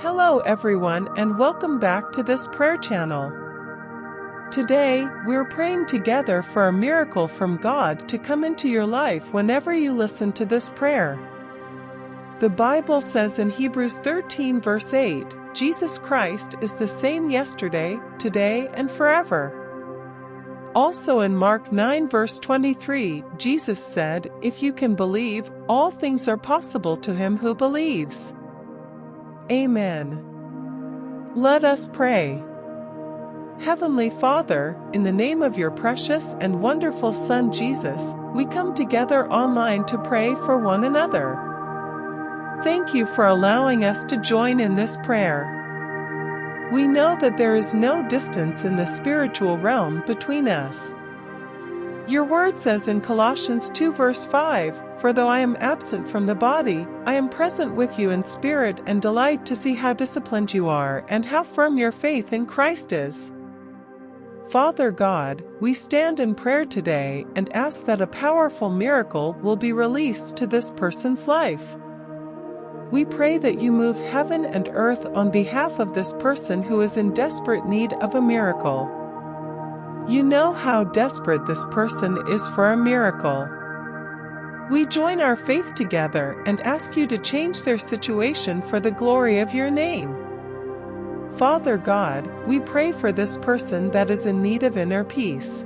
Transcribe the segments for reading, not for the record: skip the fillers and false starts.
Hello everyone and welcome back to this prayer channel. Today, we're praying together for a miracle from God to come into your life whenever you listen to this prayer. The Bible says in Hebrews 13 verse 8, Jesus Christ is the same yesterday, today, and forever. Also in Mark 9 verse 23, Jesus said, "If you can believe, all things are possible to him who believes." Amen. Let us pray. Heavenly Father, in the name of your precious and wonderful Son Jesus, we come together online to pray for one another. Thank you for allowing us to join in this prayer. We know that there is no distance in the spiritual realm between us. Your word says in Colossians 2 verse 5, "For though I am absent from the body, I am present with you in spirit and delight to see how disciplined you are and how firm your faith in Christ is." Father God, we stand in prayer today and ask that a powerful miracle will be released to this person's life. We pray that you move heaven and earth on behalf of this person who is in desperate need of a miracle. You know how desperate this person is for a miracle. We join our faith together and ask you to change their situation for the glory of your name. Father God, we pray for this person that is in need of inner peace.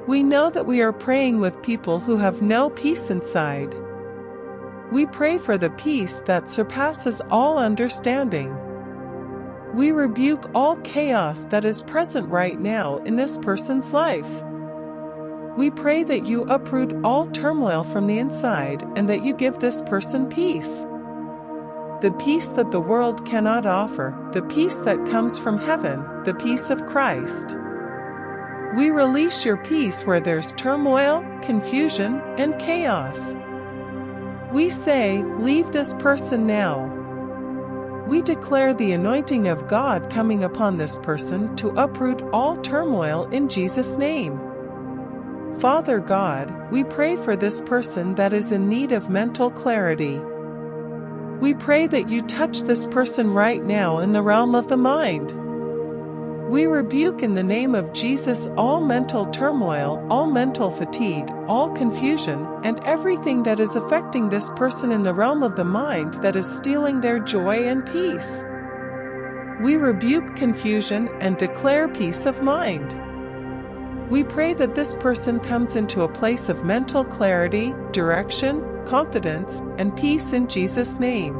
We know that we are praying with people who have no peace inside. We pray for the peace that surpasses all understanding. We rebuke all chaos that is present right now in this person's life. We pray that you uproot all turmoil from the inside and that you give this person peace. The peace that the world cannot offer, the peace that comes from heaven, the peace of Christ. We release your peace where there's turmoil, confusion, and chaos. We say, leave this person now. We declare the anointing of God coming upon this person to uproot all turmoil in Jesus' name. Father God, we pray for this person that is in need of mental clarity. We pray that you touch this person right now in the realm of the mind. We rebuke in the name of Jesus all mental turmoil, all mental fatigue, all confusion, and everything that is affecting this person in the realm of the mind that is stealing their joy and peace. We rebuke confusion and declare peace of mind. We pray that this person comes into a place of mental clarity, direction, confidence, and peace in Jesus' name.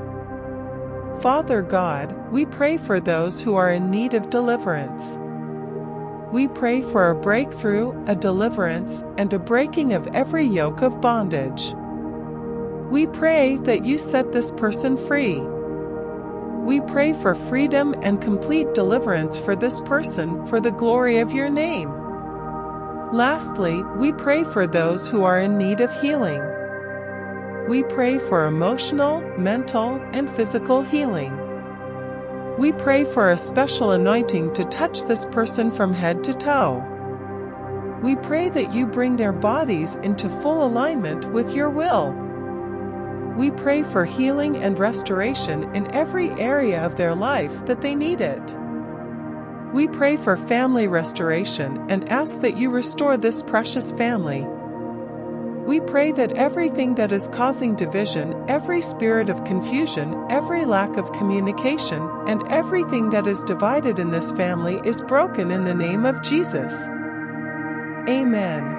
Father God, we pray for those who are in need of deliverance. We pray for a breakthrough, a deliverance, and a breaking of every yoke of bondage. We pray that you set this person free. We pray for freedom and complete deliverance for this person for the glory of your name. Lastly, we pray for those who are in need of healing. We pray for emotional, mental, and physical healing. We pray for a special anointing to touch this person from head to toe. We pray that you bring their bodies into full alignment with your will. We pray for healing and restoration in every area of their life that they need it. We pray for family restoration and ask that you restore this precious family. We pray that everything that is causing division, every spirit of confusion, every lack of communication, and everything that is divided in this family is broken in the name of Jesus. Amen.